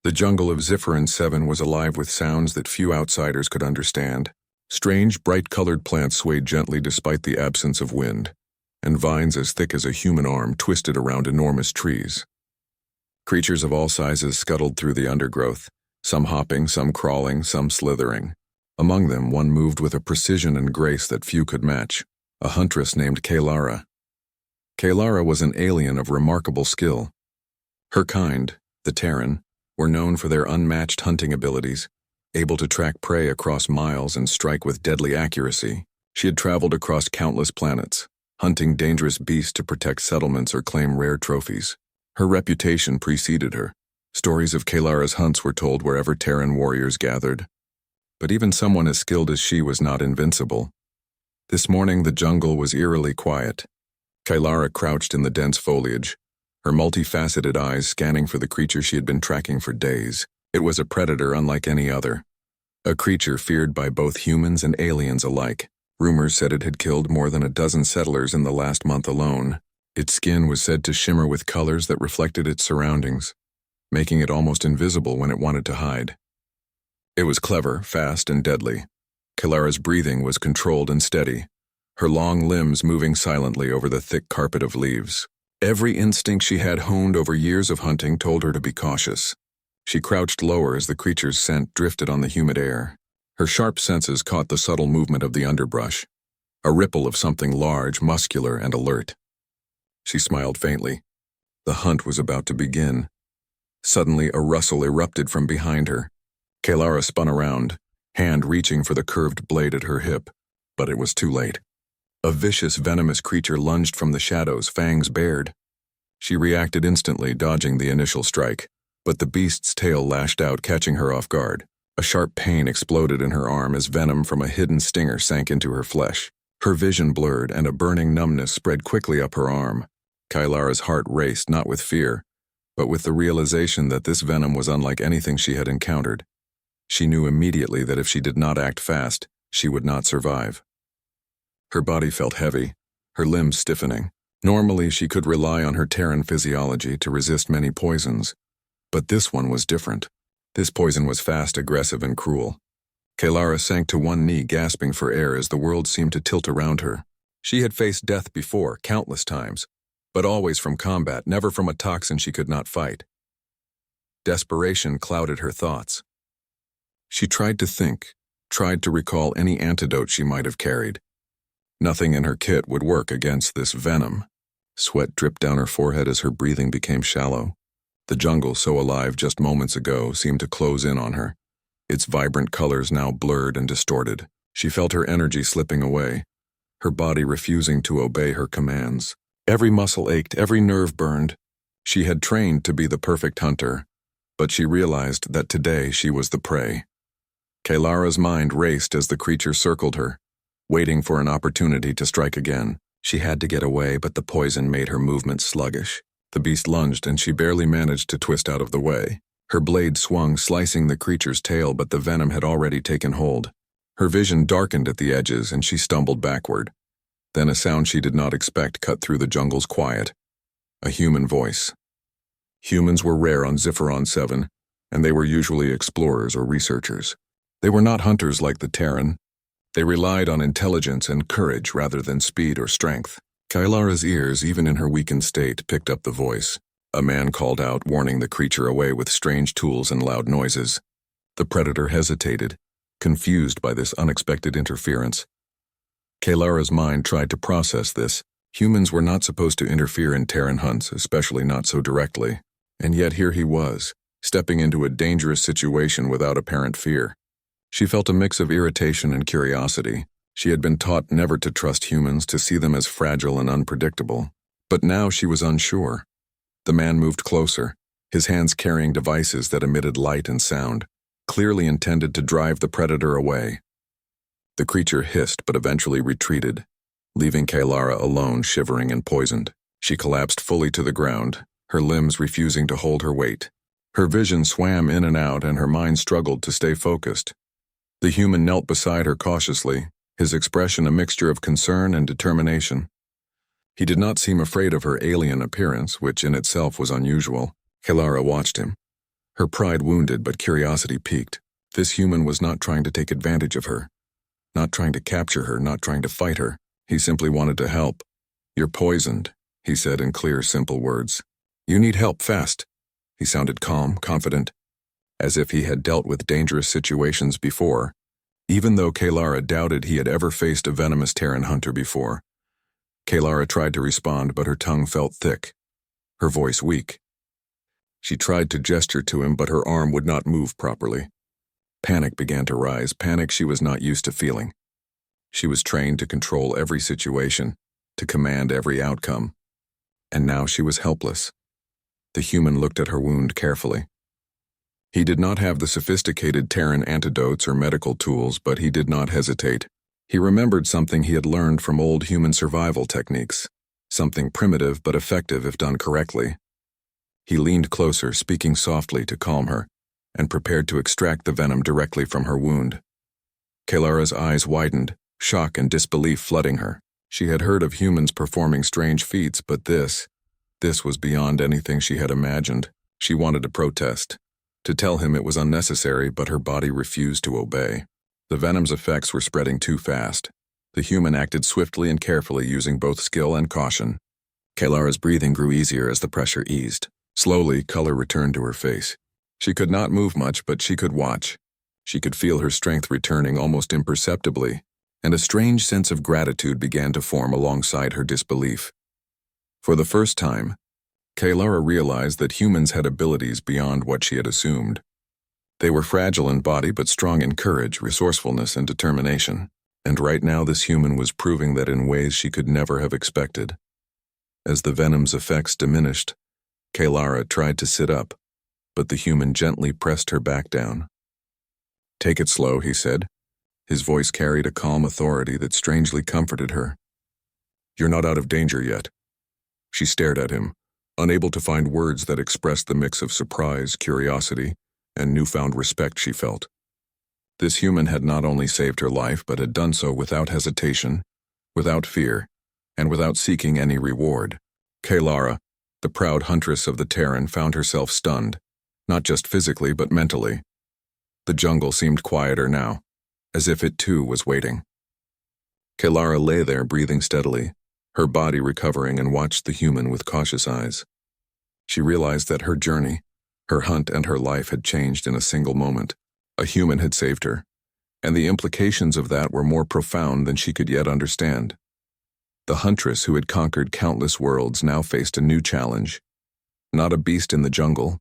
The jungle of Zifferin 7 was alive with sounds that few outsiders could understand. Strange, bright-colored plants swayed gently despite the absence of wind, and vines as thick as a human arm twisted around enormous trees. Creatures of all sizes scuttled through the undergrowth, some hopping, some crawling, some slithering. Among them, one moved with a precision and grace that few could match, a huntress named Kaylara. Kaylara was an alien of remarkable skill. Her kind, the Terran, were known for their unmatched hunting abilities, able to track prey across miles and strike with deadly accuracy. She had traveled across countless planets, hunting dangerous beasts to protect settlements or claim rare trophies. Her reputation preceded her. Stories of Kaylara's hunts were told wherever Terran warriors gathered. But even someone as skilled as she was not invincible. This morning the jungle was eerily quiet. Kaylara crouched in the dense foliage, her multifaceted eyes scanning for the creature she had been tracking for days. It was a predator unlike any other. A creature feared by both humans and aliens alike. Rumors said it had killed more than a dozen settlers in the last month alone. Its skin was said to shimmer with colors that reflected its surroundings, making it almost invisible when it wanted to hide. It was clever, fast, and deadly. Kaylara's breathing was controlled and steady, her long limbs moving silently over the thick carpet of leaves. Every instinct she had honed over years of hunting told her to be cautious. She crouched lower as the creature's scent drifted on the humid air. Her sharp senses caught the subtle movement of the underbrush, a ripple of something large, muscular, and alert. She smiled faintly. The hunt was about to begin. Suddenly, a rustle erupted from behind her. Kaylara spun around, hand reaching for the curved blade at her hip, but it was too late. A vicious, venomous creature lunged from the shadows, fangs bared. She reacted instantly, dodging the initial strike, but the beast's tail lashed out, catching her off guard. A sharp pain exploded in her arm as venom from a hidden stinger sank into her flesh. Her vision blurred, and a burning numbness spread quickly up her arm. Kaylara's heart raced, not with fear, but with the realization that this venom was unlike anything she had encountered. She knew immediately that if she did not act fast, she would not survive. Her body felt heavy, her limbs stiffening. Normally, she could rely on her Terran physiology to resist many poisons, but this one was different. This poison was fast, aggressive, and cruel. Kaylara sank to one knee, gasping for air as the world seemed to tilt around her. She had faced death before, countless times, but always from combat, never from a toxin she could not fight. Desperation clouded her thoughts. She tried to think, tried to recall any antidote she might have carried. Nothing in her kit would work against this venom. Sweat dripped down her forehead as her breathing became shallow. The jungle, so alive just moments ago, seemed to close in on her, its vibrant colors now blurred and distorted. She felt her energy slipping away, her body refusing to obey her commands. Every muscle ached, every nerve burned. She had trained to be the perfect hunter, but she realized that today she was the prey. Kaylara's mind raced as the creature circled her, waiting for an opportunity to strike again. She had to get away, but the poison made her movements sluggish. The beast lunged, and she barely managed to twist out of the way. Her blade swung, slicing the creature's tail, but the venom had already taken hold. Her vision darkened at the edges, and she stumbled backward. Then a sound she did not expect cut through the jungle's quiet. A human voice. Humans were rare on Zifferin 7, and they were usually explorers or researchers. They were not hunters like the Terran. They relied on intelligence and courage rather than speed or strength. Kaylara's ears, even in her weakened state, picked up the voice. A man called out, warning the creature away with strange tools and loud noises. The predator hesitated, confused by this unexpected interference. Kaylara's mind tried to process this. Humans were not supposed to interfere in Terran hunts, especially not so directly. And yet here he was, stepping into a dangerous situation without apparent fear. She felt a mix of irritation and curiosity. She had been taught never to trust humans, to see them as fragile and unpredictable. But now she was unsure. The man moved closer, his hands carrying devices that emitted light and sound, clearly intended to drive the predator away. The creature hissed but eventually retreated, leaving Kaylara alone, shivering and poisoned. She collapsed fully to the ground, her limbs refusing to hold her weight. Her vision swam in and out, and her mind struggled to stay focused. The human knelt beside her cautiously, his expression a mixture of concern and determination. He did not seem afraid of her alien appearance, which in itself was unusual. Kaylara watched him, Her pride wounded, but curiosity piqued. This human was not trying to take advantage of her, not trying to capture her, not trying to fight her. He simply wanted to help. "You're poisoned," he said in clear, simple words. "You need help fast." He sounded calm, confident, as if he had dealt with dangerous situations before, even though Kaylara doubted he had ever faced a venomous Terran hunter before. Kaylara tried to respond, but her tongue felt thick, her voice weak. She tried to gesture to him, but her arm would not move properly. Panic began to rise, panic she was not used to feeling. She was trained to control every situation, to command every outcome. And now she was helpless. The human looked at her wound carefully. He did not have the sophisticated Terran antidotes or medical tools, but he did not hesitate. He remembered something he had learned from old human survival techniques, something primitive but effective if done correctly. He leaned closer, speaking softly to calm her, and prepared to extract the venom directly from her wound. Kaylara's eyes widened, shock and disbelief flooding her. She had heard of humans performing strange feats, but this was beyond anything she had imagined. She wanted to protest, to tell him it was unnecessary, but her body refused to obey. The venom's effects were spreading too fast. The human acted swiftly and carefully, using both skill and caution. Kaylara's breathing grew easier as the pressure eased. Slowly, color returned to her face. She could not move much, but she could watch. She could feel her strength returning almost imperceptibly, and a strange sense of gratitude began to form alongside her disbelief. For the first time, Kaylara realized that humans had abilities beyond what she had assumed. They were fragile in body but strong in courage, resourcefulness, and determination. And right now this human was proving that in ways she could never have expected. As the venom's effects diminished, Kaylara tried to sit up, but the human gently pressed her back down. "Take it slow," he said. His voice carried a calm authority that strangely comforted her. "You're not out of danger yet." She stared at him, unable to find words that expressed the mix of surprise, curiosity, and newfound respect she felt. This human had not only saved her life, but had done so without hesitation, without fear, and without seeking any reward. Kaylara, the proud huntress of the Terran, found herself stunned, not just physically but mentally. The jungle seemed quieter now, as if it too was waiting. Kaylara lay there breathing steadily, her body recovering, and watched the human with cautious eyes. She realized that her journey, her hunt, and her life had changed in a single moment. A human had saved her, and the implications of that were more profound than she could yet understand. The huntress who had conquered countless worlds now faced a new challenge. Not a beast in the jungle,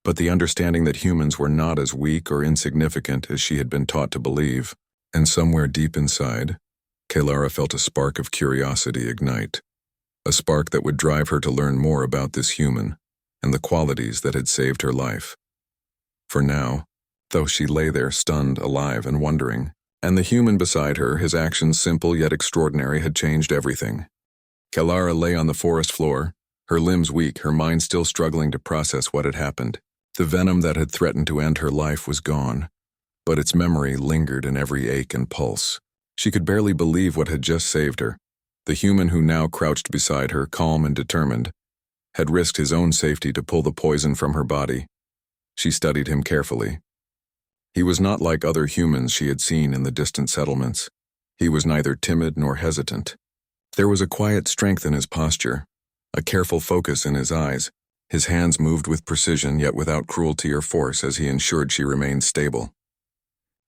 but the understanding that humans were not as weak or insignificant as she had been taught to believe. And somewhere deep inside, Kaylara felt a spark of curiosity ignite, a spark that would drive her to learn more about this human and the qualities that had saved her life. For now, though she lay there stunned, alive, and wondering, and the human beside her, his actions simple yet extraordinary, had changed everything. Kaylara lay on the forest floor, her limbs weak, her mind still struggling to process what had happened. The venom that had threatened to end her life was gone, but its memory lingered in every ache and pulse. She could barely believe what had just saved her. The human who now crouched beside her, calm and determined, had risked his own safety to pull the poison from her body. She studied him carefully. He was not like other humans she had seen in the distant settlements. He was neither timid nor hesitant. There was a quiet strength in his posture, a careful focus in his eyes. His hands moved with precision yet without cruelty or force as he ensured she remained stable.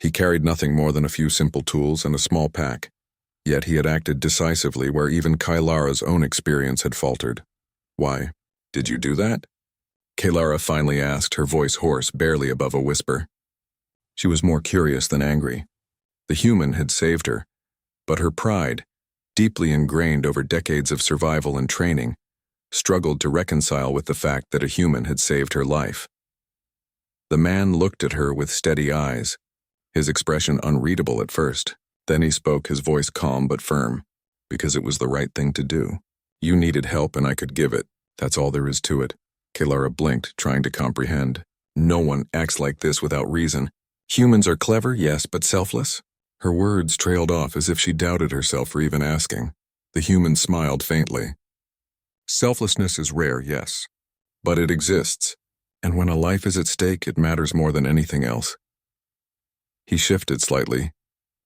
He carried nothing more than a few simple tools and a small pack, yet he had acted decisively where even Kaylara's own experience had faltered. "Why, did you do that?" Kaylara finally asked, her voice hoarse, barely above a whisper. She was more curious than angry. The human had saved her, but her pride, deeply ingrained over decades of survival and training, struggled to reconcile with the fact that a human had saved her life. The man looked at her with steady eyes, his expression unreadable at first. Then he spoke, his voice calm but firm, "Because it was the right thing to do. You needed help and I could give it. That's all there is to it." Kaylara blinked, trying to comprehend. "No one acts like this without reason. Humans are clever, yes, but selfless?" Her words trailed off as if she doubted herself for even asking. The human smiled faintly. "Selflessness is rare, yes, but it exists. And when a life is at stake, it matters more than anything else. He shifted slightly,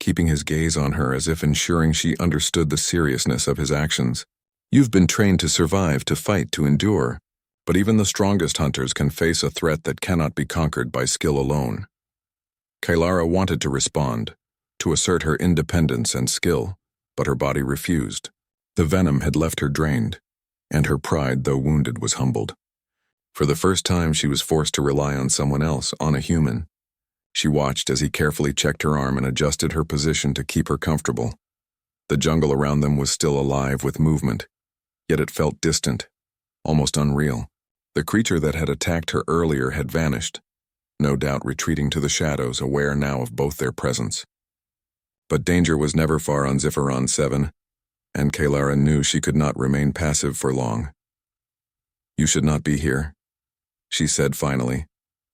keeping his gaze on her as if ensuring she understood the seriousness of his actions. You've been trained to survive, to fight, to endure, but even the strongest hunters can face a threat that cannot be conquered by skill alone. Kailara wanted to respond, to assert her independence and skill, but her body refused. The venom had left her drained, and her pride, though wounded, was humbled. For the first time, she was forced to rely on someone else, on a human. She watched as he carefully checked her arm and adjusted her position to keep her comfortable. The jungle around them was still alive with movement, yet it felt distant, almost unreal. The creature that had attacked her earlier had vanished, no doubt retreating to the shadows, aware now of both their presence. But danger was never far on Zephyron 7, and Kailara knew she could not remain passive for long. You should not be here, she said finally,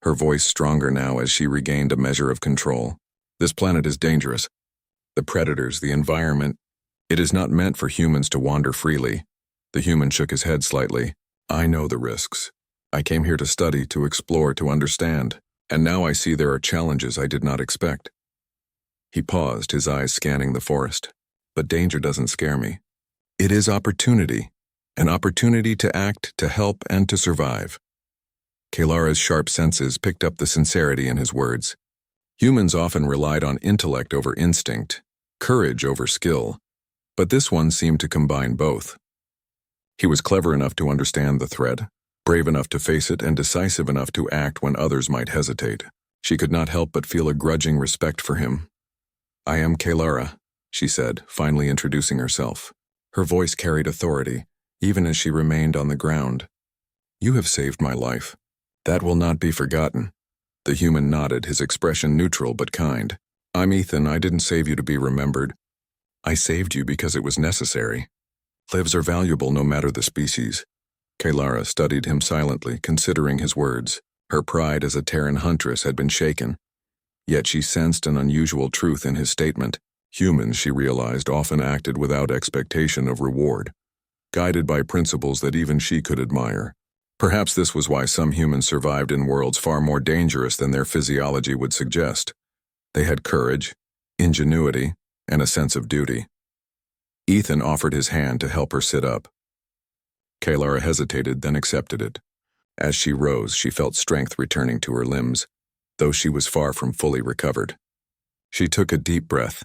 her voice stronger now as she regained a measure of control. This planet is dangerous. The predators, the environment, it is not meant for humans to wander freely. The human shook his head slightly. I know the risks. I came here to study, to explore, to understand, and now I see there are challenges I did not expect. He paused, his eyes scanning the forest. But danger doesn't scare me. It is opportunity, an opportunity to act, to help, and to survive. Kailara's sharp senses picked up the sincerity in his words. Humans often relied on intellect over instinct, courage over skill, but this one seemed to combine both. He was clever enough to understand the threat, brave enough to face it, and decisive enough to act when others might hesitate. She could not help but feel a grudging respect for him. I am Kailara, she said, finally introducing herself. Her voice carried authority, even as she remained on the ground. You have saved my life. That will not be forgotten. The human nodded, his expression neutral but kind. I'm Ethan. I didn't save you to be remembered. I saved you because it was necessary. Lives are valuable no matter the species. Kailara studied him silently, considering his words. Her pride as a Terran huntress had been shaken. Yet she sensed an unusual truth in his statement. Humans, she realized, often acted without expectation of reward, guided by principles that even she could admire. Perhaps this was why some humans survived in worlds far more dangerous than their physiology would suggest. They had courage, ingenuity, and a sense of duty. Ethan offered his hand to help her sit up. Kailara hesitated, then accepted it. As she rose, she felt strength returning to her limbs, though she was far from fully recovered. She took a deep breath,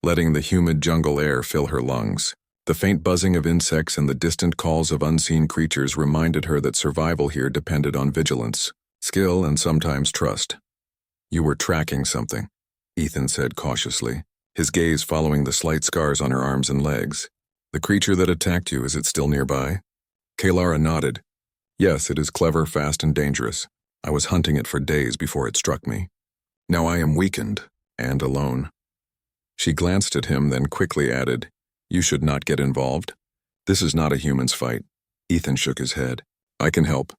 letting the humid jungle air fill her lungs. The faint buzzing of insects and the distant calls of unseen creatures reminded her that survival here depended on vigilance, skill, and sometimes trust. You were tracking something, Ethan said cautiously, his gaze following the slight scars on her arms and legs. The creature that attacked you, is it still nearby? Kailara nodded. Yes, it is clever, fast, and dangerous. I was hunting it for days before it struck me. Now I am weakened, and alone. She glanced at him, then quickly added, You should not get involved. This is not a human's fight. Ethan shook his head. I can help.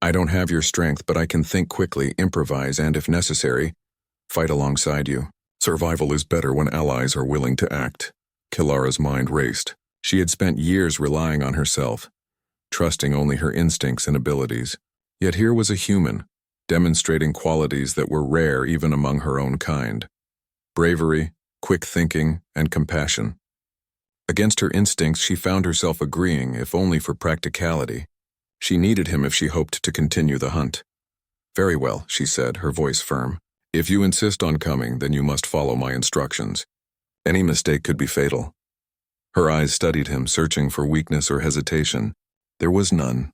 I don't have your strength, but I can think quickly, improvise, and if necessary, fight alongside you. Survival is better when allies are willing to act. Kailara's mind raced. She had spent years relying on herself, trusting only her instincts and abilities. Yet here was a human, demonstrating qualities that were rare even among her own kind. Bravery, quick thinking, and compassion. Against her instincts, she found herself agreeing, if only for practicality. She needed him if she hoped to continue the hunt. Very well, she said, her voice firm. If you insist on coming, then you must follow my instructions. Any mistake could be fatal. Her eyes studied him, searching for weakness or hesitation. There was none.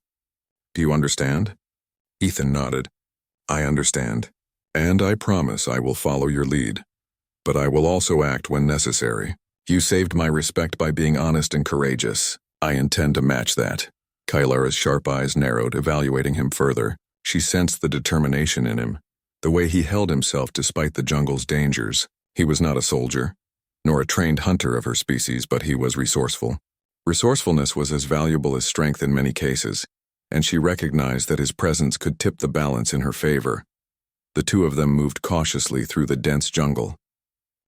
Do you understand? Ethan nodded. I understand, and I promise I will follow your lead. But I will also act when necessary. You saved my respect by being honest and courageous. I intend to match that. Kailara's sharp eyes narrowed, evaluating him further. She sensed the determination in him, the way he held himself despite the jungle's dangers. He was not a soldier, nor a trained hunter of her species, but he was resourceful. Resourcefulness was as valuable as strength in many cases, and she recognized that his presence could tip the balance in her favor. The two of them moved cautiously through the dense jungle.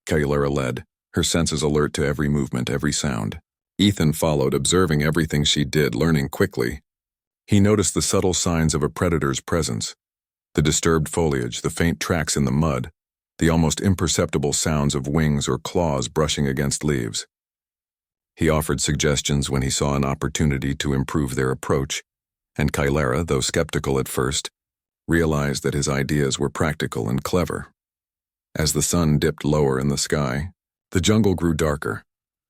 Kailara led, her senses alert to every movement, every sound. Ethan followed, observing everything she did, learning quickly. He noticed the subtle signs of a predator's presence, The disturbed foliage, the faint tracks in the mud, the almost imperceptible sounds of wings or claws brushing against leaves. He offered suggestions when he saw an opportunity to improve their approach, and Kylara, though skeptical at first, realized that his ideas were practical and clever. As the sun dipped lower in the sky, the jungle grew darker,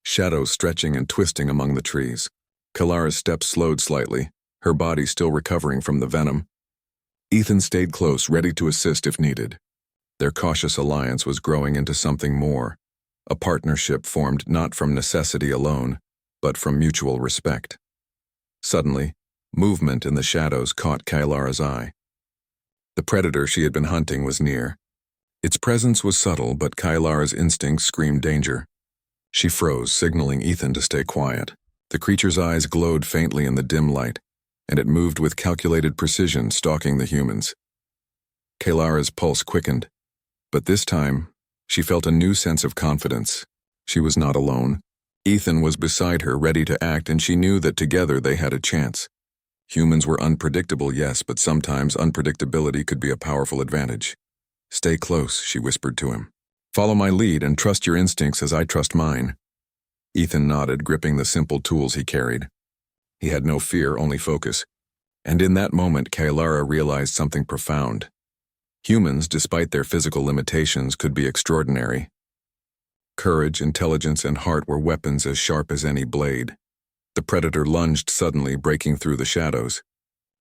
shadows stretching and twisting among the trees. Kylara's steps slowed slightly, her body still recovering from the venom. Ethan stayed close, ready to assist if needed. Their cautious alliance was growing into something more, a partnership formed not from necessity alone, but from mutual respect. Suddenly, movement in the shadows caught Kylara's eye. The predator she had been hunting was near. Its presence was subtle, but Kylara's instincts screamed danger. She froze, signaling Ethan to stay quiet. The creature's eyes glowed faintly in the dim light, and it moved with calculated precision, stalking the humans. Kylara's pulse quickened, but this time, she felt a new sense of confidence. She was not alone. Ethan was beside her, ready to act, and she knew that together they had a chance. Humans were unpredictable, yes, but sometimes unpredictability could be a powerful advantage. "Stay close," she whispered to him. "Follow my lead and trust your instincts as I trust mine." Ethan nodded, gripping the simple tools he carried. He had no fear, only focus. And in that moment, Kylara realized something profound. Humans, despite their physical limitations, could be extraordinary. Courage, intelligence, and heart were weapons as sharp as any blade. The predator lunged suddenly, breaking through the shadows.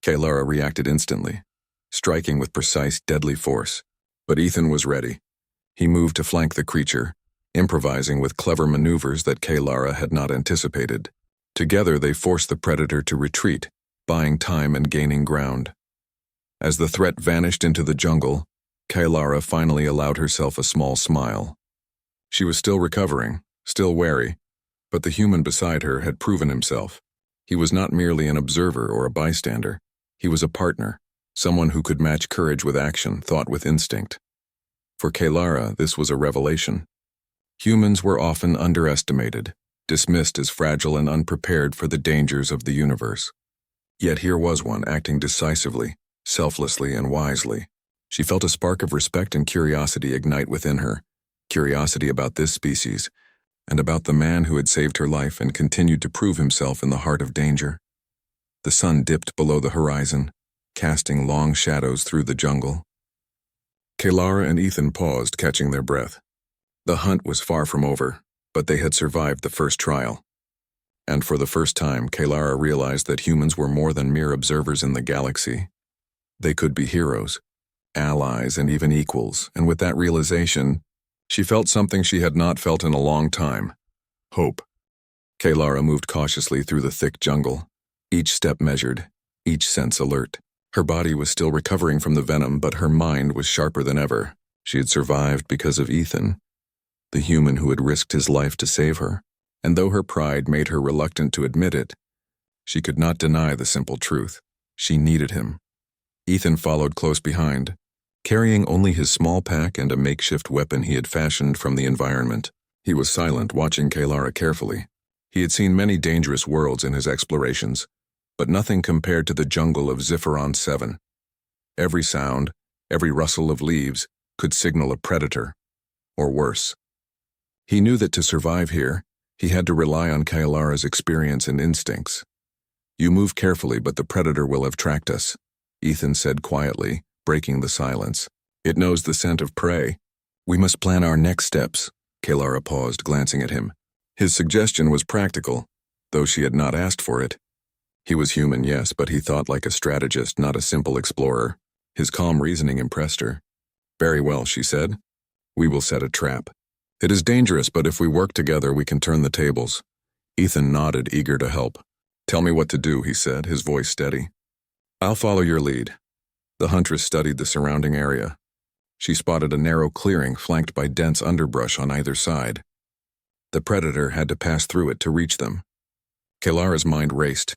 Kylara reacted instantly, striking with precise, deadly force. But Ethan was ready. He moved to flank the creature, improvising with clever maneuvers that Kylara had not anticipated. Together they forced the predator to retreat, buying time and gaining ground. As the threat vanished into the jungle, Kylara finally allowed herself a small smile. She was still recovering, still wary, but the human beside her had proven himself. He was not merely an observer or a bystander. He was a partner, someone who could match courage with action, thought with instinct. For Kylara, this was a revelation. Humans were often underestimated, dismissed as fragile and unprepared for the dangers of the universe. Yet here was one acting decisively, selflessly, and wisely. She felt a spark of respect and curiosity ignite within her, curiosity about this species, and about the man who had saved her life and continued to prove himself in the heart of danger. The sun dipped below the horizon, casting long shadows through the jungle. Kylara and Ethan paused, catching their breath. The hunt was far from over, but they had survived the first trial. And for the first time, Kylara realized that humans were more than mere observers in the galaxy. They could be heroes, allies, and even equals, and with that realization, she felt something she had not felt in a long time: hope. Kylara moved cautiously through the thick jungle, each step measured, each sense alert. Her body was still recovering from the venom, but her mind was sharper than ever. She had survived because of Ethan, the human who had risked his life to save her, and though her pride made her reluctant to admit it, she could not deny the simple truth. She needed him. Ethan followed close behind, carrying only his small pack and a makeshift weapon he had fashioned from the environment. He was silent, watching Kylara carefully. He had seen many dangerous worlds in his explorations, but nothing compared to the jungle of Zipheron 7. Every sound, every rustle of leaves, could signal a predator, or worse. He knew that to survive here, he had to rely on Kylara's experience and instincts. "You move carefully, but the predator will have tracked us," Ethan said quietly, breaking the silence. "It knows the scent of prey. We must plan our next steps." Kylara paused, glancing at him. His suggestion was practical, though she had not asked for it. He was human, yes, but he thought like a strategist, not a simple explorer. His calm reasoning impressed her. "Very well," she said. "We will set a trap. It is dangerous, but if we work together, we can turn the tables." Ethan nodded, eager to help. "Tell me what to do," he said, his voice steady. "I'll follow your lead." The Huntress studied the surrounding area. She spotted a narrow clearing flanked by dense underbrush on either side. The predator had to pass through it to reach them. Kylara's mind raced,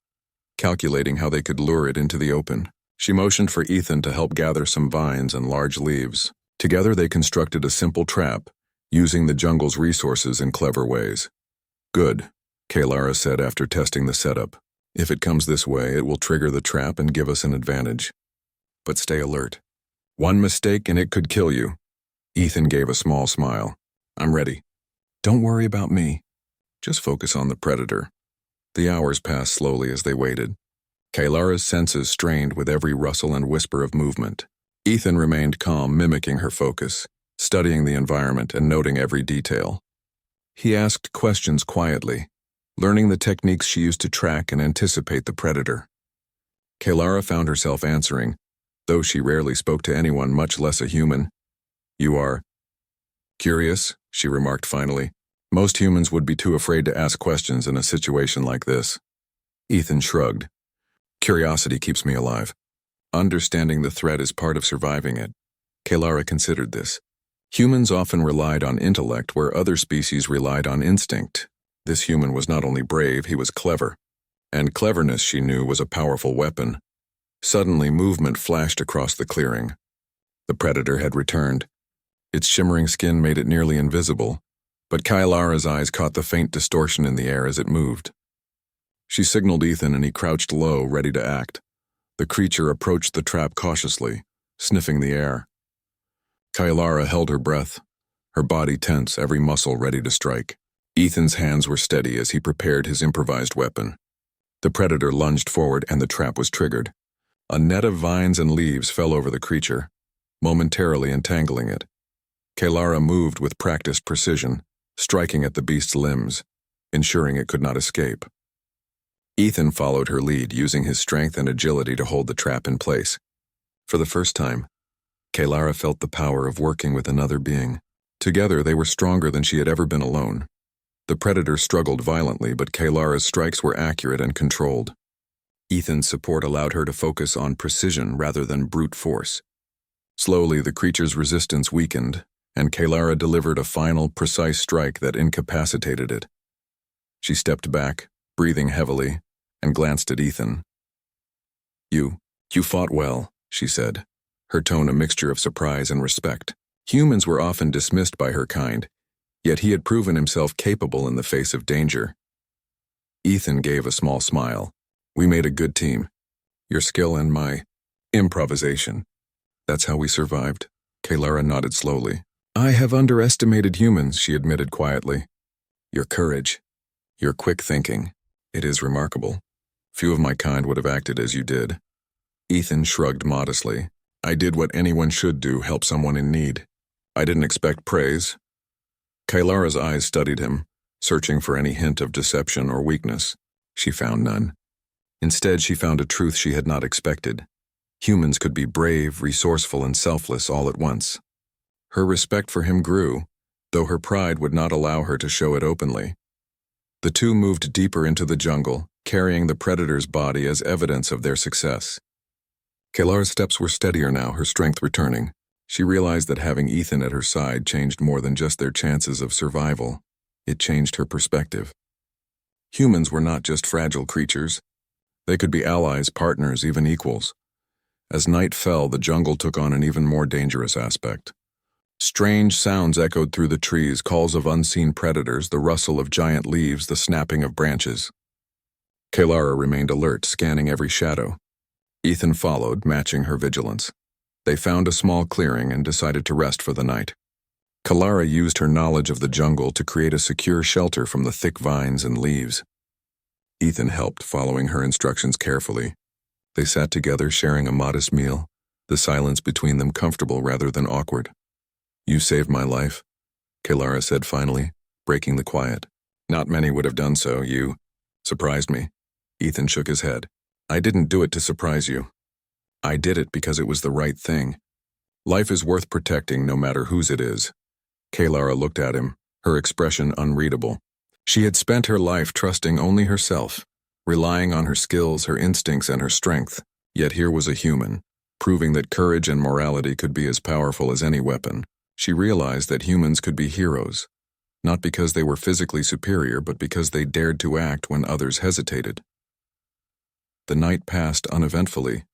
calculating how they could lure it into the open. She motioned for Ethan to help gather some vines and large leaves. Together they constructed a simple trap, using the jungle's resources in clever ways. "Good," Kylara said after testing the setup. "If it comes this way, it will trigger the trap and give us an advantage. But stay alert. One mistake and it could kill you. Ethan gave a small smile. I'm ready. Don't worry about me. Just focus on the predator. The hours passed slowly as they waited. Kaylara's senses strained with every rustle and whisper of movement. Ethan remained calm, mimicking her focus, studying the environment and noting every detail. He asked questions quietly, learning the techniques she used to track and anticipate the predator. Kaylara found herself answering, though she rarely spoke to anyone, much less a human. You are curious, she remarked finally. Most humans would be too afraid to ask questions in a situation like this. Ethan shrugged. Curiosity keeps me alive. Understanding the threat is part of surviving it. Kaylara considered this. Humans often relied on intellect where other species relied on instinct. This human was not only brave, he was clever. And cleverness, she knew, was a powerful weapon. Suddenly, movement flashed across the clearing. The predator had returned. Its shimmering skin made it nearly invisible, but Kaylara's eyes caught the faint distortion in the air as it moved. She signaled Ethan and he crouched low, ready to act. The creature approached the trap cautiously, sniffing the air. Kaylara held her breath, her body tense, every muscle ready to strike. Ethan's hands were steady as he prepared his improvised weapon. The predator lunged forward and the trap was triggered. A net of vines and leaves fell over the creature, momentarily entangling it. Kaylara moved with practiced precision, striking at the beast's limbs, ensuring it could not escape. Ethan followed her lead, using his strength and agility to hold the trap in place. For the first time, Kaylara felt the power of working with another being. Together, they were stronger than she had ever been alone. The predator struggled violently, but Kaylara's strikes were accurate and controlled. Ethan's support allowed her to focus on precision rather than brute force. Slowly, the creature's resistance weakened, and Kaylara delivered a final, precise strike that incapacitated it. She stepped back, breathing heavily, and glanced at Ethan. You fought well, she said, her tone a mixture of surprise and respect. Humans were often dismissed by her kind, yet he had proven himself capable in the face of danger. Ethan gave a small smile. We made a good team. Your skill and my improvisation. That's how we survived. Kaylara nodded slowly. I have underestimated humans, she admitted quietly. Your courage, your quick thinking, it is remarkable. Few of my kind would have acted as you did. Ethan shrugged modestly. I did what anyone should do, help someone in need. I didn't expect praise. Kaylara's eyes studied him, searching for any hint of deception or weakness. She found none. Instead, she found a truth she had not expected. Humans could be brave, resourceful, and selfless all at once. Her respect for him grew, though her pride would not allow her to show it openly. The two moved deeper into the jungle, carrying the predator's body as evidence of their success. Kaylara's steps were steadier now, her strength returning. She realized that having Ethan at her side changed more than just their chances of survival. It changed her perspective. Humans were not just fragile creatures. They could be allies, partners, even equals. As night fell, the jungle took on an even more dangerous aspect. Strange sounds echoed through the trees, calls of unseen predators, the rustle of giant leaves, the snapping of branches. Kaylara remained alert, scanning every shadow. Ethan followed, matching her vigilance. They found a small clearing and decided to rest for the night. Kaylara used her knowledge of the jungle to create a secure shelter from the thick vines and leaves. Ethan helped, following her instructions carefully. They sat together, sharing a modest meal, the silence between them comfortable rather than awkward. You saved my life, Kaylara said finally, breaking the quiet. Not many would have done so. You surprised me. Ethan shook his head. I didn't do it to surprise you. I did it because it was the right thing. Life is worth protecting no matter whose it is. Kaylara looked at him, her expression unreadable. She had spent her life trusting only herself, relying on her skills, her instincts, and her strength. Yet here was a human, proving that courage and morality could be as powerful as any weapon. She realized that humans could be heroes, not because they were physically superior, but because they dared to act when others hesitated. The night passed uneventfully,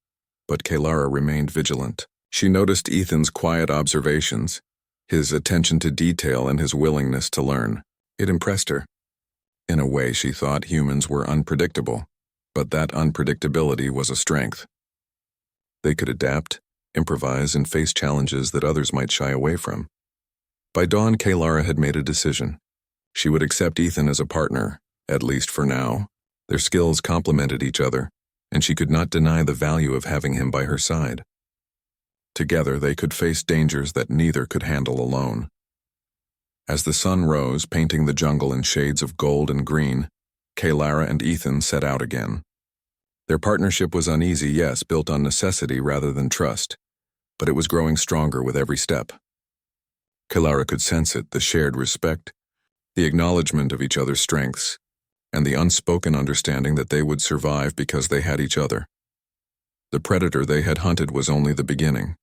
but Kaylara remained vigilant. She noticed Ethan's quiet observations, his attention to detail and his willingness to learn. It impressed her. In a way, she thought humans were unpredictable, but that unpredictability was a strength. They could adapt, improvise, and face challenges that others might shy away from. By dawn, Kaylara had made a decision. She would accept Ethan as a partner, at least for now. Their skills complemented each other, and she could not deny the value of having him by her side. Together, they could face dangers that neither could handle alone. As the sun rose, painting the jungle in shades of gold and green, Kaylara and Ethan set out again. Their partnership was uneasy, yes, built on necessity rather than trust, but it was growing stronger with every step. Kaylara could sense it, the shared respect, the acknowledgement of each other's strengths, and the unspoken understanding that they would survive because they had each other. The predator they had hunted was only the beginning.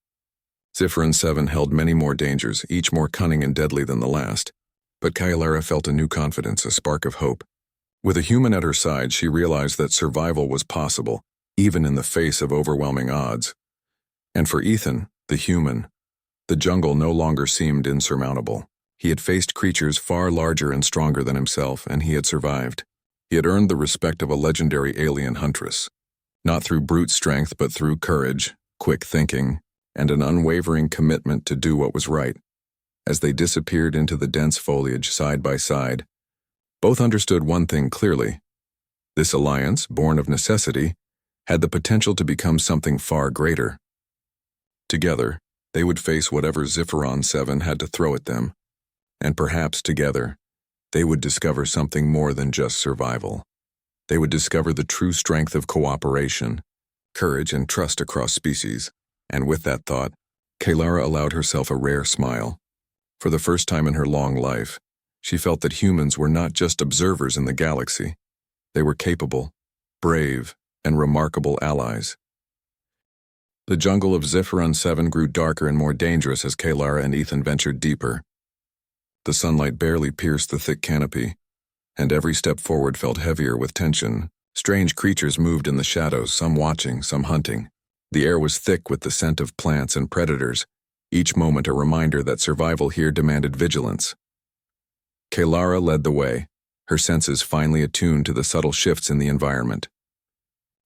Ziffer 7 held many more dangers, each more cunning and deadly than the last, but Kaylara felt a new confidence, a spark of hope. With a human at her side, she realized that survival was possible, even in the face of overwhelming odds. And for Ethan, the human, the jungle no longer seemed insurmountable. He had faced creatures far larger and stronger than himself, and he had survived. He had earned the respect of a legendary alien huntress, not through brute strength but through courage, quick thinking, and an unwavering commitment to do what was right. As they disappeared into the dense foliage side by side, both understood one thing clearly. This alliance, born of necessity, had the potential to become something far greater. Together, they would face whatever Ziffer 7 had to throw at them, and perhaps together, they would discover something more than just survival. They would discover the true strength of cooperation, courage, and trust across species. And with that thought, Kaylara allowed herself a rare smile. For the first time in her long life, she felt that humans were not just observers in the galaxy. They were capable, brave, and remarkable allies. The jungle of Ziffer 7 grew darker and more dangerous as Kaylara and Ethan ventured deeper. The sunlight barely pierced the thick canopy, and every step forward felt heavier with tension. Strange creatures moved in the shadows, some watching, some hunting. The air was thick with the scent of plants and predators, each moment a reminder that survival here demanded vigilance. Kaylara led the way, her senses finely attuned to the subtle shifts in the environment.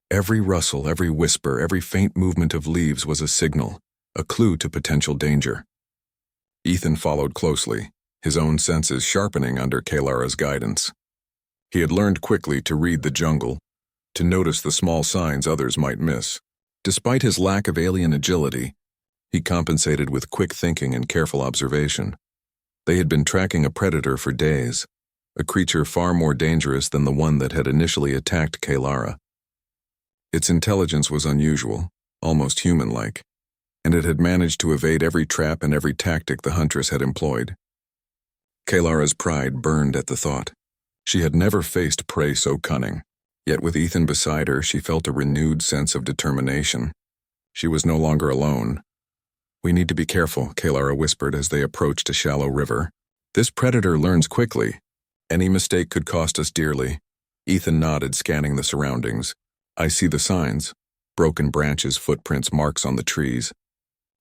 Every rustle, every whisper, every faint movement of leaves was a signal, a clue to potential danger. Ethan followed closely, his own senses sharpening under Kaylara's guidance. He had learned quickly to read the jungle, to notice the small signs others might miss. Despite his lack of alien agility, he compensated with quick thinking and careful observation. They had been tracking a predator for days, a creature far more dangerous than the one that had initially attacked Kaylara. Its intelligence was unusual, almost human-like, and it had managed to evade every trap and every tactic the Huntress had employed. Kaylara's pride burned at the thought. She had never faced prey so cunning. Yet with Ethan beside her, she felt a renewed sense of determination. She was no longer alone. "We need to be careful," Kaylara whispered as they approached a shallow river. "This predator learns quickly. Any mistake could cost us dearly." Ethan nodded, scanning the surroundings. "I see the signs. Broken branches, footprints, marks on the trees.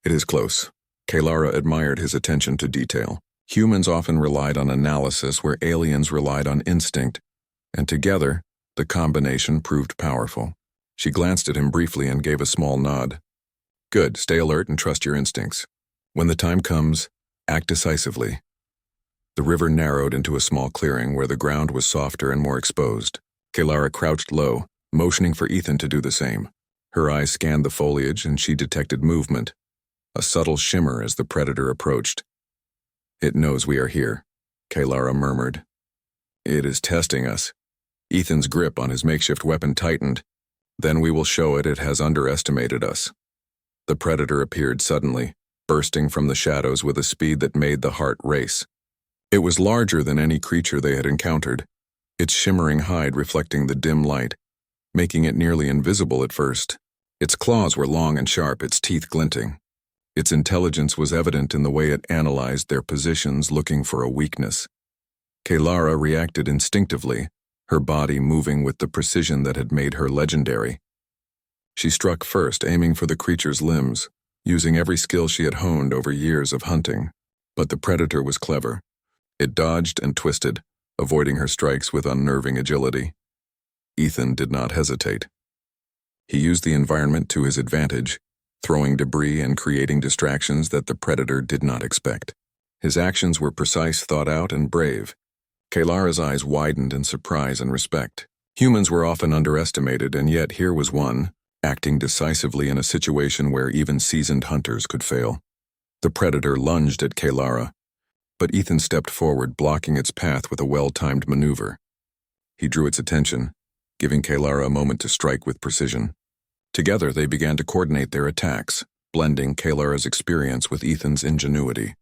It is close." Kaylara admired his attention to detail. Humans often relied on analysis where aliens relied on instinct, and together, the combination proved powerful. She glanced at him briefly and gave a small nod. "Good, stay alert and trust your instincts. When the time comes, act decisively." The river narrowed into a small clearing where the ground was softer and more exposed. Kaylara crouched low, motioning for Ethan to do the same. Her eyes scanned the foliage and she detected movement, a subtle shimmer as the predator approached. "It knows we are here," Kaylara murmured. "It is testing us." Ethan's grip on his makeshift weapon tightened. "Then we will show it has underestimated us." The predator appeared suddenly, bursting from the shadows with a speed that made the heart race. It was larger than any creature they had encountered, its shimmering hide reflecting the dim light, making it nearly invisible at first. Its claws were long and sharp, its teeth glinting. Its intelligence was evident in the way it analyzed their positions, looking for a weakness. Kaylara reacted instinctively, her body moving with the precision that had made her legendary. She struck first, aiming for the creature's limbs, using every skill she had honed over years of hunting. But the predator was clever. It dodged and twisted, avoiding her strikes with unnerving agility. Ethan did not hesitate. He used the environment to his advantage, throwing debris and creating distractions that the predator did not expect. His actions were precise, thought out, and brave. Kalara's eyes widened in surprise and respect. Humans were often underestimated, and yet here was one, acting decisively in a situation where even seasoned hunters could fail. The predator lunged at Kalara, but Ethan stepped forward, blocking its path with a well-timed maneuver. He drew its attention, giving Kalara a moment to strike with precision. Together, they began to coordinate their attacks, blending Kalara's experience with Ethan's ingenuity.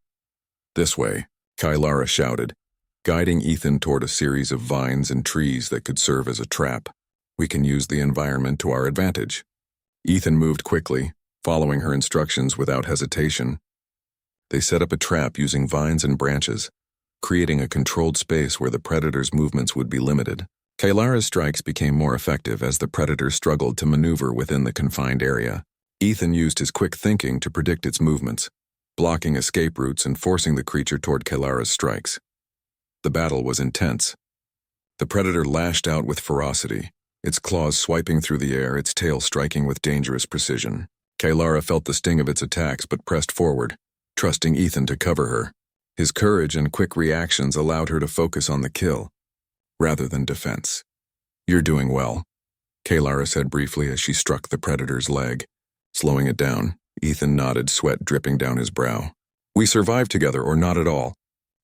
"This way," Kalara shouted, guiding Ethan toward a series of vines and trees that could serve as a trap. "We can use the environment to our advantage." Ethan moved quickly, following her instructions without hesitation. They set up a trap using vines and branches, creating a controlled space where the predator's movements would be limited. Kalara's strikes became more effective as the predator struggled to maneuver within the confined area. Ethan used his quick thinking to predict its movements, blocking escape routes and forcing the creature toward Kalara's strikes. The battle was intense. The predator lashed out with ferocity, its claws swiping through the air, its tail striking with dangerous precision. Kalara felt the sting of its attacks but pressed forward, trusting Ethan to cover her. His courage and quick reactions allowed her to focus on the kill, rather than defense. "You're doing well," Kalara said briefly as she struck the predator's leg. Slowing it down, Ethan nodded, sweat dripping down his brow. "We survived together, or not at all."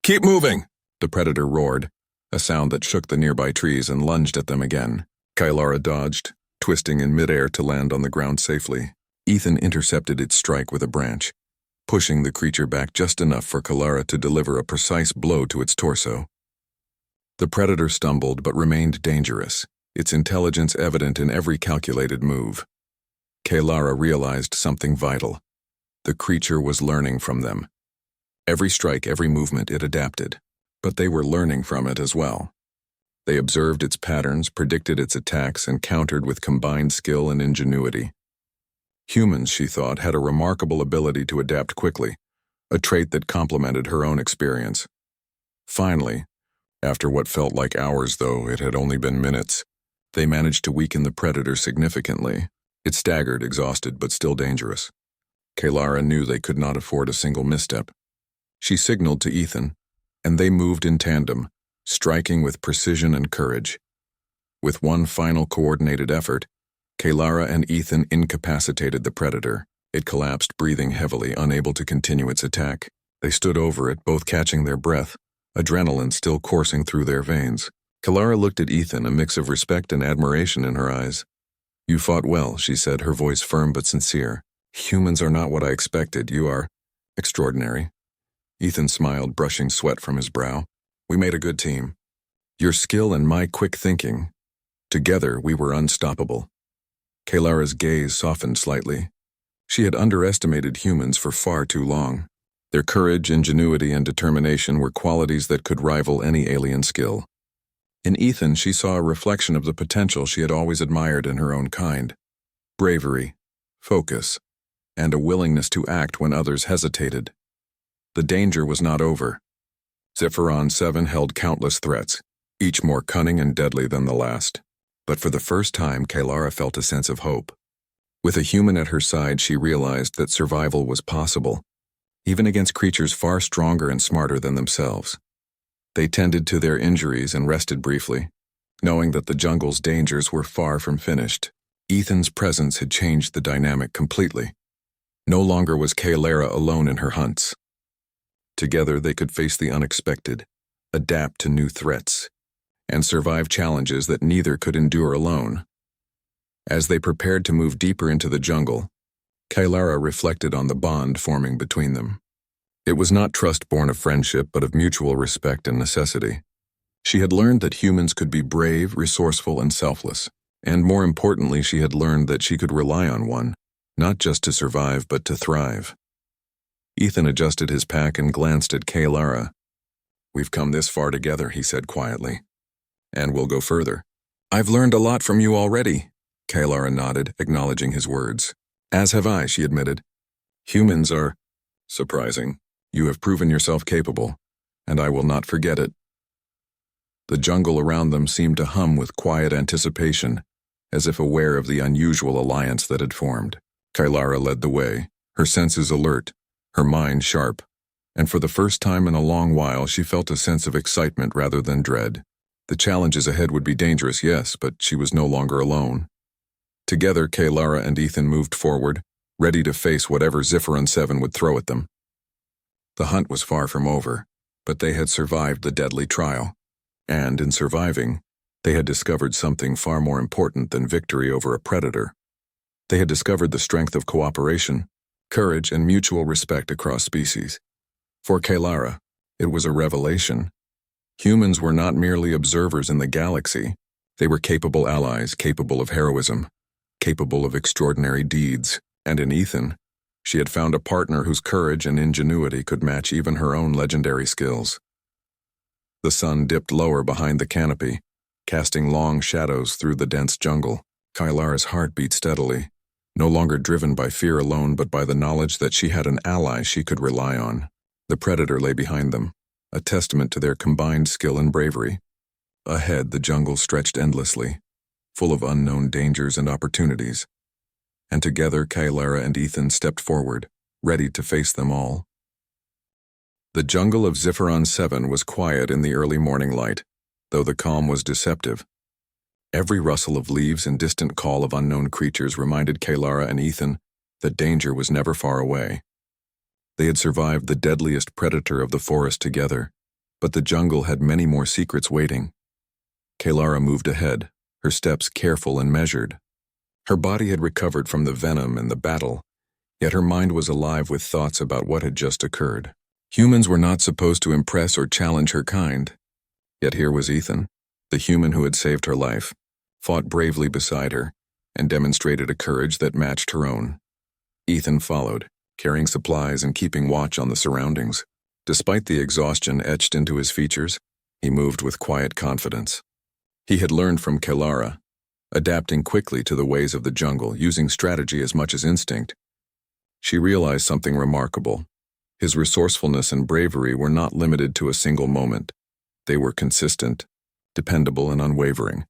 "Keep moving!" the predator roared, a sound that shook the nearby trees, and lunged at them again. Kalara dodged, twisting in midair to land on the ground safely. Ethan intercepted its strike with a branch, pushing the creature back just enough for Kalara to deliver a precise blow to its torso. The predator stumbled but remained dangerous, its intelligence evident in every calculated move. Kalara realized something vital. The creature was learning from them. Every strike, every movement, it adapted, but they were learning from it as well. They observed its patterns, predicted its attacks, and countered with combined skill and ingenuity. Humans, she thought, had a remarkable ability to adapt quickly, a trait that complemented her own experience. Finally, after what felt like hours, though it had only been minutes, they managed to weaken the predator significantly. It staggered, exhausted, but still dangerous. Kalara knew they could not afford a single misstep. She signaled to Ethan, and they moved in tandem, striking with precision and courage. With one final coordinated effort, Kalara and Ethan incapacitated the predator. It collapsed, breathing heavily, unable to continue its attack. They stood over it, both catching their breath, adrenaline still coursing through their veins. Kalara looked at Ethan, a mix of respect and admiration in her eyes. "You fought well," she said, her voice firm but sincere. "Humans are not what I expected. You are extraordinary." Ethan smiled, brushing sweat from his brow. "We made a good team. Your skill and my quick thinking. Together, we were unstoppable." Kalara's gaze softened slightly. She had underestimated humans for far too long. Their courage, ingenuity, and determination were qualities that could rival any alien skill. In Ethan, she saw a reflection of the potential she had always admired in her own kind. Bravery, focus, and a willingness to act when others hesitated. The danger was not over. Zephyron 7 held countless threats, each more cunning and deadly than the last. But for the first time, Kalara felt a sense of hope. With a human at her side, she realized that survival was possible, even against creatures far stronger and smarter than themselves. They tended to their injuries and rested briefly, knowing that the jungle's dangers were far from finished. Ethan's presence had changed the dynamic completely. No longer was Kalara alone in her hunts. Together they could face the unexpected, adapt to new threats, and survive challenges that neither could endure alone. As they prepared to move deeper into the jungle, Kalara reflected on the bond forming between them. It was not trust born of friendship, but of mutual respect and necessity. She had learned that humans could be brave, resourceful, and selfless, and more importantly, she had learned that she could rely on one, not just to survive, but to thrive. Ethan adjusted his pack and glanced at Kalara. "We've come this far together," he said quietly. "And we'll go further." "I've learned a lot from you already," Kalara nodded, acknowledging his words. "As have I," she admitted. "Humans are surprising. You have proven yourself capable, and I will not forget it." The jungle around them seemed to hum with quiet anticipation, as if aware of the unusual alliance that had formed. Kylara led the way, her senses alert, her mind sharp, and for the first time in a long while she felt a sense of excitement rather than dread. The challenges ahead would be dangerous, yes, but she was no longer alone. Together, Kylara and Ethan moved forward, ready to face whatever Zifferon 7 would throw at them. The hunt was far from over, but they had survived the deadly trial. And in surviving, they had discovered something far more important than victory over a predator. They had discovered the strength of cooperation, courage, and mutual respect across species. For Kylara, it was a revelation. Humans were not merely observers in the galaxy. They were capable allies, capable of heroism, capable of extraordinary deeds. And in Ethan, she had found a partner whose courage and ingenuity could match even her own legendary skills. The sun dipped lower behind the canopy, casting long shadows through the dense jungle. Kylara's heart beat steadily, no longer driven by fear alone but by the knowledge that she had an ally she could rely on. The predator lay behind them, a testament to their combined skill and bravery. Ahead, the jungle stretched endlessly, full of unknown dangers and opportunities. And together, Kylara and Ethan stepped forward, ready to face them all. The jungle of Zifferon 7 was quiet in the early morning light, though the calm was deceptive. Every rustle of leaves and distant call of unknown creatures reminded Kylara and Ethan that danger was never far away. They had survived the deadliest predator of the forest together, but the jungle had many more secrets waiting. Kylara moved ahead, her steps careful and measured. Her body had recovered from the venom and the battle, yet her mind was alive with thoughts about what had just occurred. Humans were not supposed to impress or challenge her kind. Yet here was Ethan, the human who had saved her life, fought bravely beside her, and demonstrated a courage that matched her own. Ethan followed, carrying supplies and keeping watch on the surroundings. Despite the exhaustion etched into his features, he moved with quiet confidence. He had learned from Kylara, adapting quickly to the ways of the jungle, using strategy as much as instinct. She realized something remarkable. His resourcefulness and bravery were not limited to a single moment. They were consistent, dependable, and unwavering.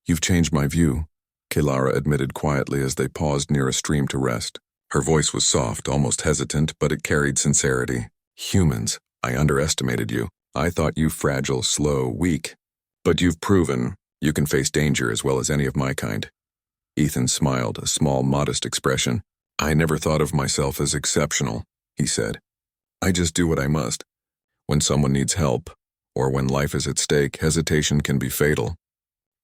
"You've changed my view," Kylara admitted quietly as they paused near a stream to rest. Her voice was soft, almost hesitant, but it carried sincerity. "Humans, I underestimated you. I thought you fragile, slow, weak. But you've proven you can face danger as well as any of my kind." Ethan smiled, a small, modest expression. "I never thought of myself as exceptional," he said. "I just do what I must. When someone needs help, or when life is at stake, hesitation can be fatal.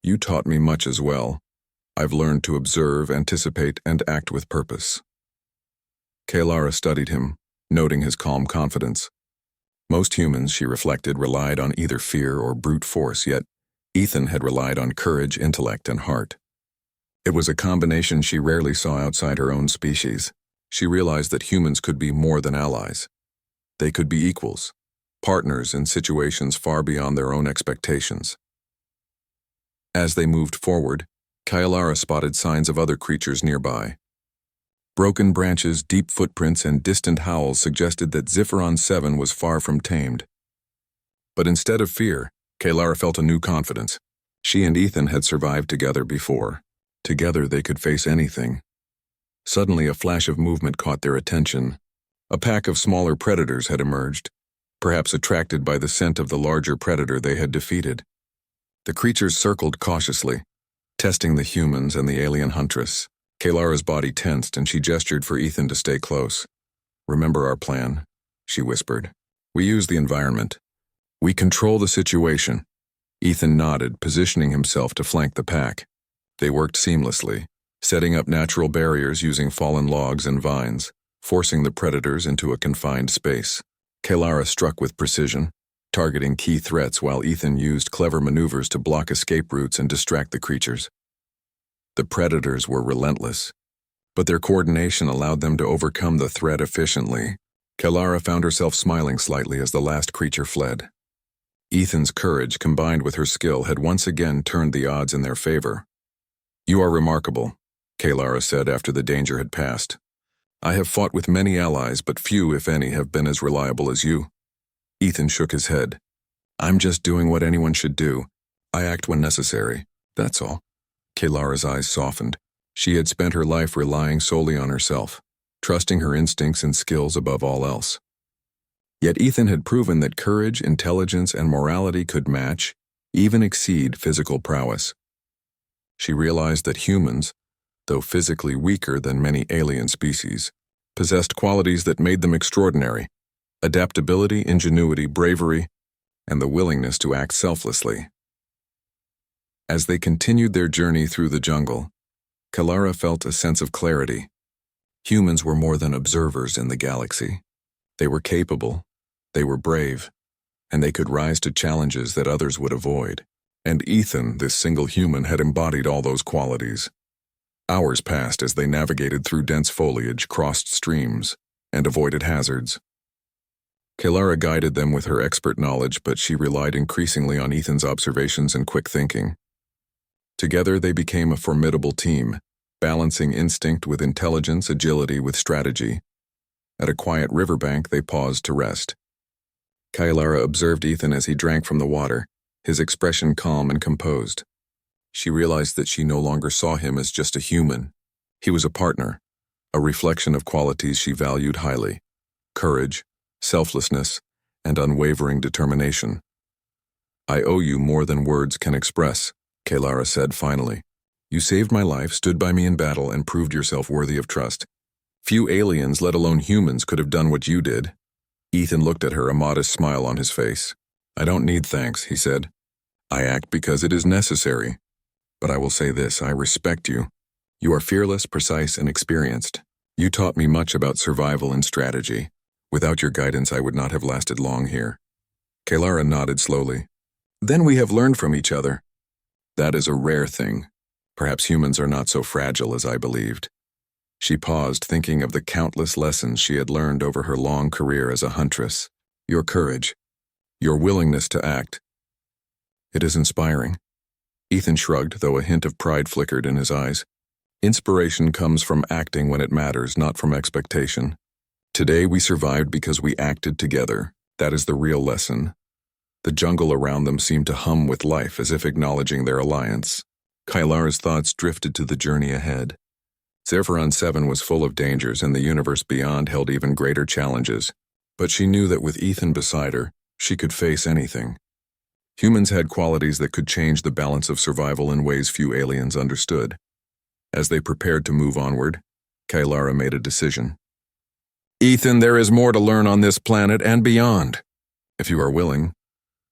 You taught me much as well. I've learned to observe, anticipate, and act with purpose." Kylara studied him, noting his calm confidence. Most humans, she reflected, relied on either fear or brute force, yet Ethan had relied on courage, intellect, and heart. It was a combination she rarely saw outside her own species. She realized that humans could be more than allies. They could be equals, partners in situations far beyond their own expectations. As they moved forward, Kylara spotted signs of other creatures nearby. Broken branches, deep footprints, and distant howls suggested that Zifferon 7 was far from tamed. But instead of fear, Kylara felt a new confidence. She and Ethan had survived together before. Together they could face anything. Suddenly a flash of movement caught their attention. A pack of smaller predators had emerged, perhaps attracted by the scent of the larger predator they had defeated. The creatures circled cautiously, testing the humans and the alien Huntress. Kylara's body tensed and she gestured for Ethan to stay close. "Remember our plan," she whispered. "We use the environment. We control the situation." Ethan nodded, positioning himself to flank the pack. They worked seamlessly, setting up natural barriers using fallen logs and vines, forcing the predators into a confined space. Kylara struck with precision, targeting key threats while Ethan used clever maneuvers to block escape routes and distract the creatures. The predators were relentless, but their coordination allowed them to overcome the threat efficiently. Kylara found herself smiling slightly as the last creature fled. Ethan's courage combined with her skill had once again turned the odds in their favor. "You are remarkable," Kylara said after the danger had passed. "I have fought with many allies, but few, if any, have been as reliable as you." Ethan shook his head. "I'm just doing what anyone should do. I act when necessary, that's all." Kylara's eyes softened. She had spent her life relying solely on herself, trusting her instincts and skills above all else. Yet Ethan had proven that courage, intelligence, and morality could match, even exceed physical prowess. She realized that humans, though physically weaker than many alien species, possessed qualities that made them extraordinary: adaptability, ingenuity, bravery, and the willingness to act selflessly. As they continued their journey through the jungle, Kalara felt a sense of clarity. Humans were more than observers in the galaxy. They were capable, they were brave, and they could rise to challenges that others would avoid. And Ethan, this single human, had embodied all those qualities. Hours passed as they navigated through dense foliage, crossed streams, and avoided hazards. Kalara guided them with her expert knowledge, but she relied increasingly on Ethan's observations and quick thinking. Together they became a formidable team, balancing instinct with intelligence, agility with strategy. At a quiet riverbank, they paused to rest. Kalara observed Ethan as he drank from the water, his expression calm and composed. She realized that she no longer saw him as just a human. He was a partner, a reflection of qualities she valued highly: courage, selflessness, and unwavering determination. "I owe you more than words can express," Kalara said finally. "You saved my life, stood by me in battle, and proved yourself worthy of trust. Few aliens, let alone humans, could have done what you did." Ethan looked at her, a modest smile on his face. "I don't need thanks," he said. "I act because it is necessary. But I will say this, I respect you. You are fearless, precise, and experienced. You taught me much about survival and strategy. Without your guidance, I would not have lasted long here." Kalara nodded slowly. "Then we have learned from each other." "That is a rare thing. Perhaps humans are not so fragile as I believed." She paused, thinking of the countless lessons she had learned over her long career as a huntress. "Your courage, your willingness to act. It is inspiring." Ethan shrugged, though a hint of pride flickered in his eyes. "Inspiration comes from acting when it matters, not from expectation. Today we survived because we acted together. That is the real lesson." The jungle around them seemed to hum with life, as if acknowledging their alliance. Kalara's thoughts drifted to the journey ahead. Zephyron 7 was full of dangers, and the universe beyond held even greater challenges. But she knew that with Ethan beside her, she could face anything. Humans had qualities that could change the balance of survival in ways few aliens understood. As they prepared to move onward, Kalara made a decision. "Ethan, there is more to learn on this planet and beyond. If you are willing,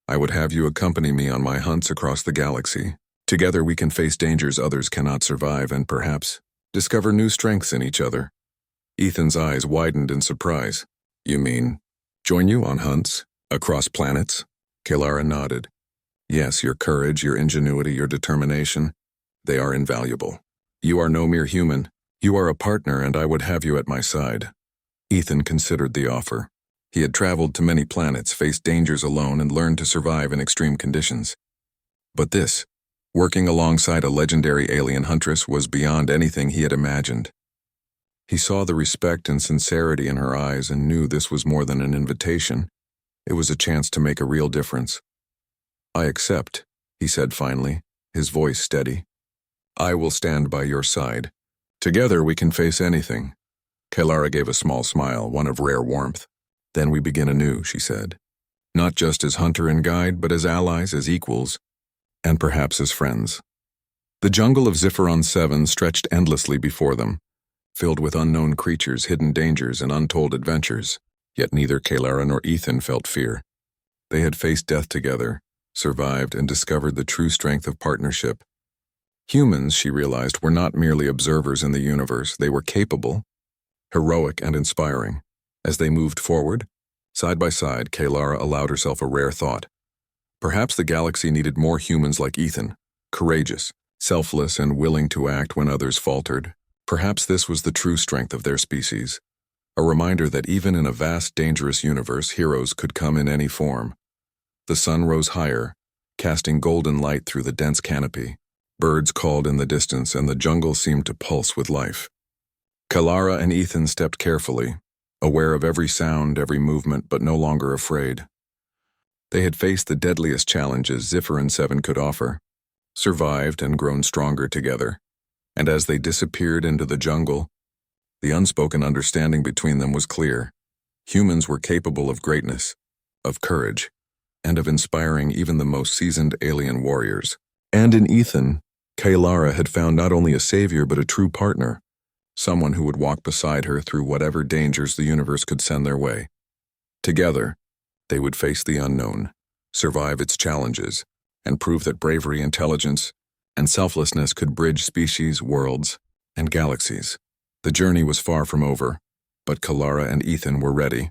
I would have you accompany me on my hunts across the galaxy. Together we can face dangers others cannot survive and perhaps discover new strengths in each other." Ethan's eyes widened in surprise. "You mean, join you on hunts, across planets?" Kalara nodded. "Yes, your courage, your ingenuity, your determination, they are invaluable. You are no mere human. You are a partner, and I would have you at my side." Ethan considered the offer. He had traveled to many planets, faced dangers alone, and learned to survive in extreme conditions. But this, working alongside a legendary alien huntress, was beyond anything he had imagined. He saw the respect and sincerity in her eyes and knew this was more than an invitation. It was a chance to make a real difference. "I accept," he said finally, his voice steady. "I will stand by your side. Together we can face anything." Kalara gave a small smile, one of rare warmth. "Then we begin anew," she said. "Not just as hunter and guide, but as allies, as equals, and perhaps as friends." The jungle of Zephyron 7 stretched endlessly before them, filled with unknown creatures, hidden dangers, and untold adventures. Yet neither Kalara nor Ethan felt fear. They had faced death together, survived, and discovered the true strength of partnership. Humans, she realized, were not merely observers in the universe. They were capable, heroic, and inspiring. As they moved forward, side by side, Kalara allowed herself a rare thought. Perhaps the galaxy needed more humans like Ethan, courageous, selfless, and willing to act when others faltered. Perhaps this was the true strength of their species, a reminder that even in a vast, dangerous universe, heroes could come in any form. The sun rose higher, casting golden light through the dense canopy. Birds called in the distance, and the jungle seemed to pulse with life. Kalara and Ethan stepped carefully, aware of every sound, every movement, but no longer afraid. They had faced the deadliest challenges Zephyron 7 could offer, survived and grown stronger together. And as they disappeared into the jungle, the unspoken understanding between them was clear. Humans were capable of greatness, of courage, and of inspiring even the most seasoned alien warriors. And in Ethan, Kaylara had found not only a savior but a true partner, someone who would walk beside her through whatever dangers the universe could send their way. Together, they would face the unknown, survive its challenges, and prove that bravery, intelligence, and selflessness could bridge species, worlds, and galaxies. The journey was far from over, but Kaylara and Ethan were ready.